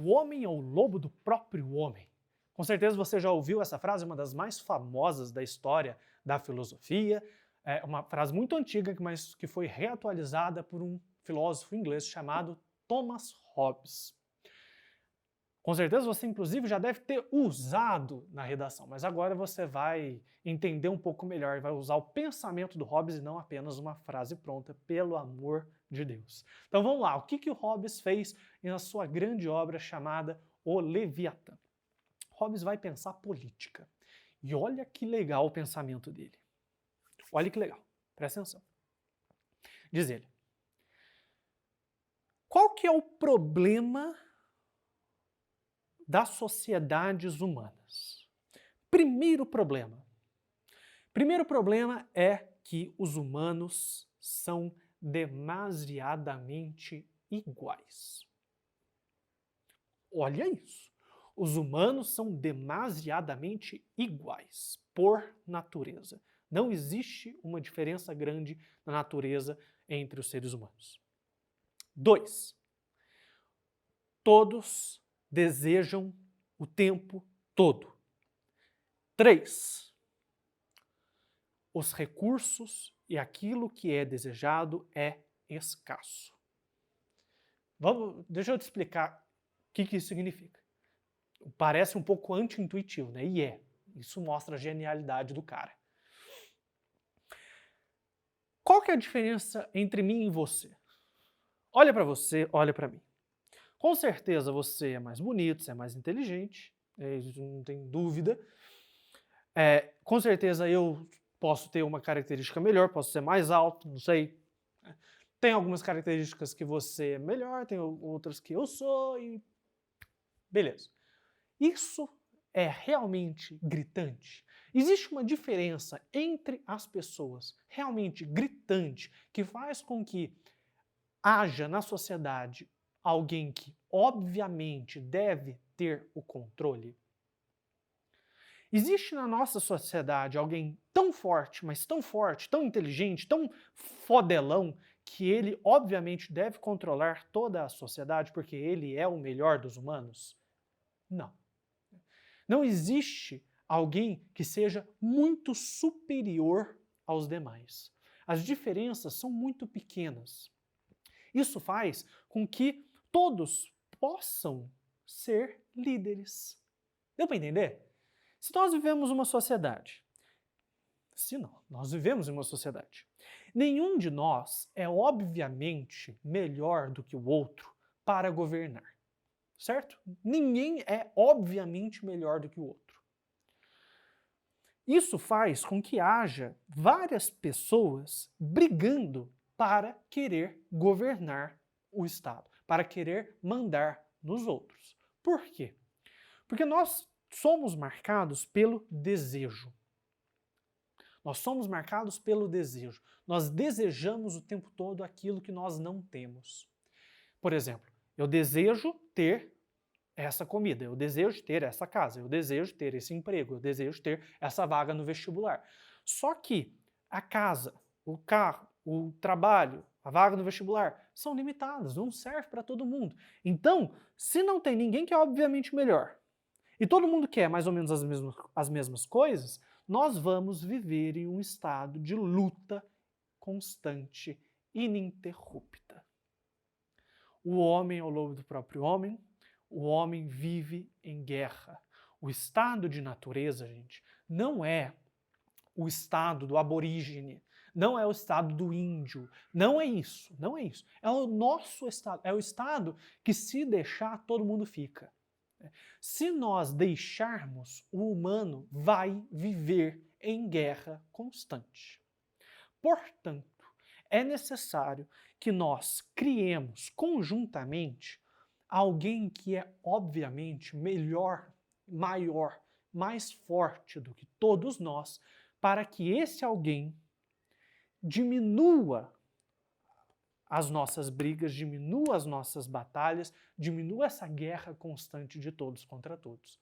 O homem é o lobo do próprio homem. Com certeza você já ouviu essa frase, uma das mais famosas da história da filosofia. É uma frase muito antiga, mas que foi reatualizada por um filósofo inglês chamado Thomas Hobbes. Com certeza você, inclusive, já deve ter usado na redação, mas agora você vai entender um pouco melhor, vai usar o pensamento do Hobbes e não apenas uma frase pronta, pelo amor de Deus. Então vamos lá, o que o Hobbes fez na sua grande obra chamada O Leviatã? Hobbes vai pensar política. E olha que legal o pensamento dele. Olha que legal, presta atenção. Diz ele, qual que é o problema das sociedades humanas? Primeiro problema é que os humanos são demasiadamente iguais. Olha isso. Os humanos são demasiadamente iguais, por natureza. Não existe uma diferença grande na natureza entre os seres humanos. 2. Todos desejam o tempo todo. 3. Os recursos e aquilo que é desejado é escasso. Deixa eu te explicar o que isso significa. Parece um pouco anti-intuitivo, né? E é. Isso mostra a genialidade do cara. Qual que é a diferença entre mim e você? Olha para você, olha para mim. Com certeza você é mais bonito, você é mais inteligente, isso não tem dúvida. Com certeza eu posso ter uma característica melhor, posso ser mais alto, não sei. Tem algumas características que você é melhor, tem outras que eu sou e... beleza. Isso é realmente gritante? Existe uma diferença entre as pessoas realmente gritante que faz com que haja na sociedade alguém que obviamente deve ter o controle? Existe na nossa sociedade alguém tão forte, mas tão forte, tão inteligente, tão fodelão, que ele obviamente deve controlar toda a sociedade porque ele é o melhor dos humanos? Não. Não existe alguém que seja muito superior aos demais. As diferenças são muito pequenas. Isso faz com que todos possam ser líderes. Deu para entender? Se nós vivemos uma sociedade, nós vivemos em uma sociedade, nenhum de nós é obviamente melhor do que o outro para governar, certo? Ninguém é obviamente melhor do que o outro. Isso faz com que haja várias pessoas brigando para querer governar o Estado, para querer mandar nos outros. Por quê? Porque nós somos marcados pelo desejo. Nós somos marcados pelo desejo. Nós desejamos o tempo todo aquilo que nós não temos. Por exemplo, eu desejo ter essa comida, eu desejo ter essa casa, eu desejo ter esse emprego, eu desejo ter essa vaga no vestibular. Só que a casa, o carro, o trabalho, a vaga no vestibular são limitadas, não serve para todo mundo. Então, se não tem ninguém que é obviamente melhor, e todo mundo quer mais ou menos as mesmas coisas, nós vamos viver em um estado de luta constante, ininterrupta. O homem é o lobo do próprio homem, o homem vive em guerra. O estado de natureza, gente, não é o estado do aborígene, não é o estado do índio, não é isso, não é isso. É o nosso estado, é o estado que se deixar todo mundo fica. Se nós deixarmos, o humano vai viver em guerra constante. Portanto, é necessário que nós criemos conjuntamente alguém que é obviamente melhor, maior, mais forte do que todos nós, para que esse alguém diminua as nossas brigas, diminua as nossas batalhas, diminua essa guerra constante de todos contra todos.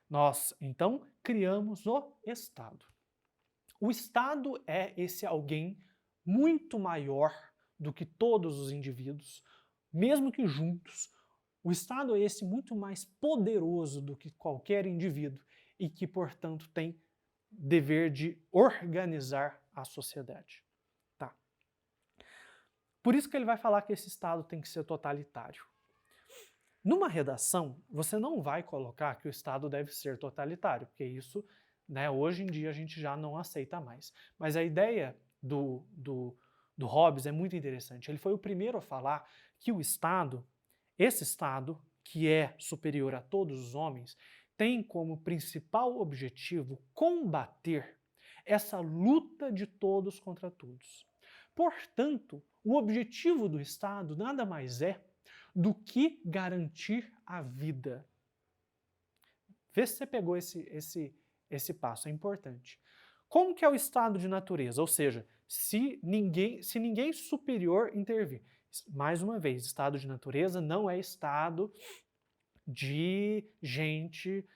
Nós, então, criamos o Estado. O Estado é esse alguém muito maior do que todos os indivíduos, mesmo que juntos, O Estado é esse muito mais poderoso do que qualquer indivíduo e que, portanto, tem dever de organizar a sociedade. Tá. Por isso que ele vai falar que esse Estado tem que ser totalitário. Numa redação, você não vai colocar que o Estado deve ser totalitário, porque isso, né, hoje em dia a gente já não aceita mais. Mas a ideia do Hobbes é muito interessante. Ele foi o primeiro a falar que o Estado, esse Estado, que é superior a todos os homens, tem como principal objetivo combater essa luta de todos contra todos. Portanto, o objetivo do Estado nada mais é do que garantir a vida. Vê se você pegou esse passo, é importante. Como que é o estado de natureza? Ou seja, se ninguém superior intervir. Mais uma vez, estado de natureza não é estado de gente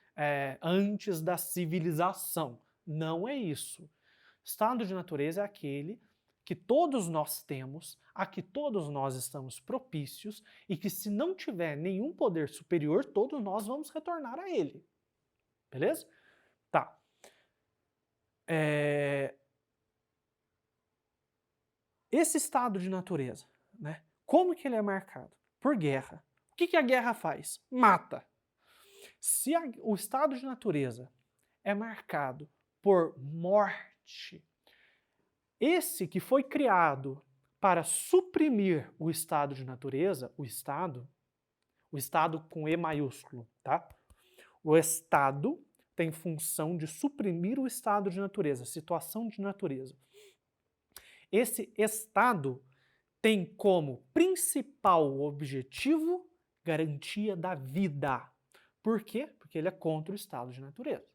antes da civilização. Não é isso. Estado de natureza é aquele que todos nós temos, a que todos nós estamos propícios e que se não tiver nenhum poder superior, todos nós vamos retornar a ele. Beleza? Tá. Esse estado de natureza, né? Como que ele é marcado? Por guerra. O que a guerra faz? Mata. Se o estado de natureza é marcado por morte, esse que foi criado para suprimir o estado de natureza, o Estado com E maiúsculo, tá? O Estado tem função de suprimir o estado de natureza, situação de natureza. Esse Estado tem como principal objetivo garantia da vida. Por quê? Porque ele é contra o estado de natureza.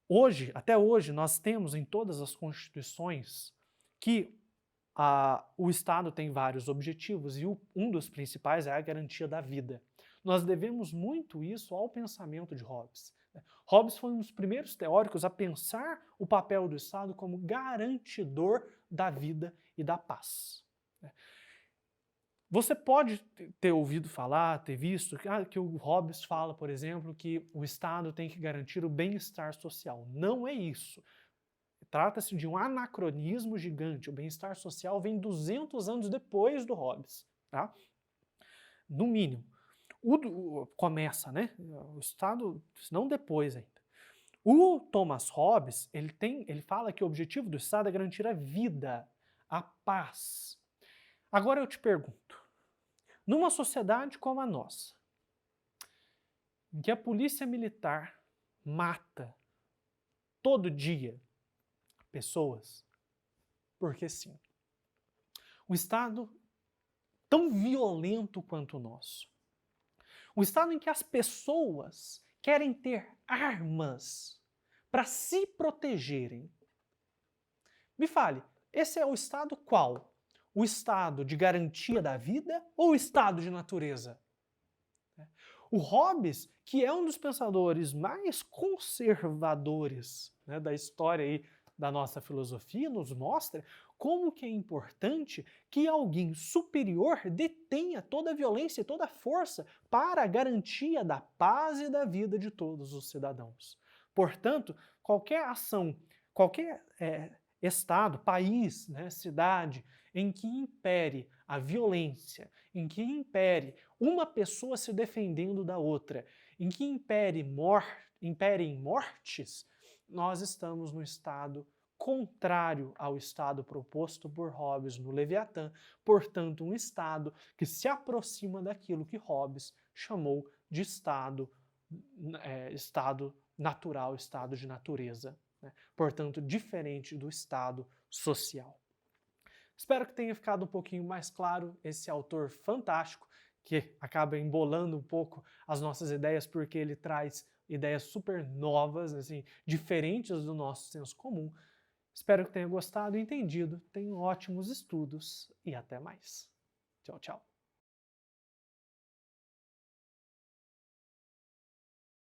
Hoje, até hoje, nós temos em todas as constituições que o Estado tem vários objetivos e um dos principais é a garantia da vida. Nós devemos muito isso ao pensamento de Hobbes. Hobbes foi um dos primeiros teóricos a pensar o papel do Estado como garantidor da vida e da paz. Você pode ter ouvido falar, ter visto que o Hobbes fala, por exemplo, que o Estado tem que garantir o bem-estar social. Não é isso. Trata-se de um anacronismo gigante. O bem-estar social vem 200 anos depois do Hobbes, tá? No mínimo. Começa, né? O Estado, não depois ainda. O Thomas Hobbes, ele fala que o objetivo do Estado é garantir a vida, a paz. Agora eu te pergunto, numa sociedade como a nossa, em que a polícia militar mata todo dia pessoas, porque sim. O Estado tão violento quanto o nosso. O Estado em que as pessoas querem ter armas para se protegerem. Me fale, esse é o Estado qual? O Estado de garantia da vida ou o Estado de natureza? O Hobbes, que é um dos pensadores mais conservadores, né, da história aí da nossa filosofia, nos mostra como que é importante que alguém superior detenha toda a violência e toda a força para a garantia da paz e da vida de todos os cidadãos. Portanto, qualquer ação, qualquer estado, país, né, cidade, em que impere a violência, em que impere uma pessoa se defendendo da outra, em que imperem mortes, nós estamos no estado contrário ao estado proposto por Hobbes no Leviatã, portanto um estado que se aproxima daquilo que Hobbes chamou de estado natural, estado de natureza, né? Portanto diferente do estado social. Espero que tenha ficado um pouquinho mais claro esse autor fantástico, que acaba embolando um pouco as nossas ideias, porque ele traz ideias super novas, assim, diferentes do nosso senso comum. Espero que tenha gostado e entendido. Tenham ótimos estudos e até mais. Tchau, tchau.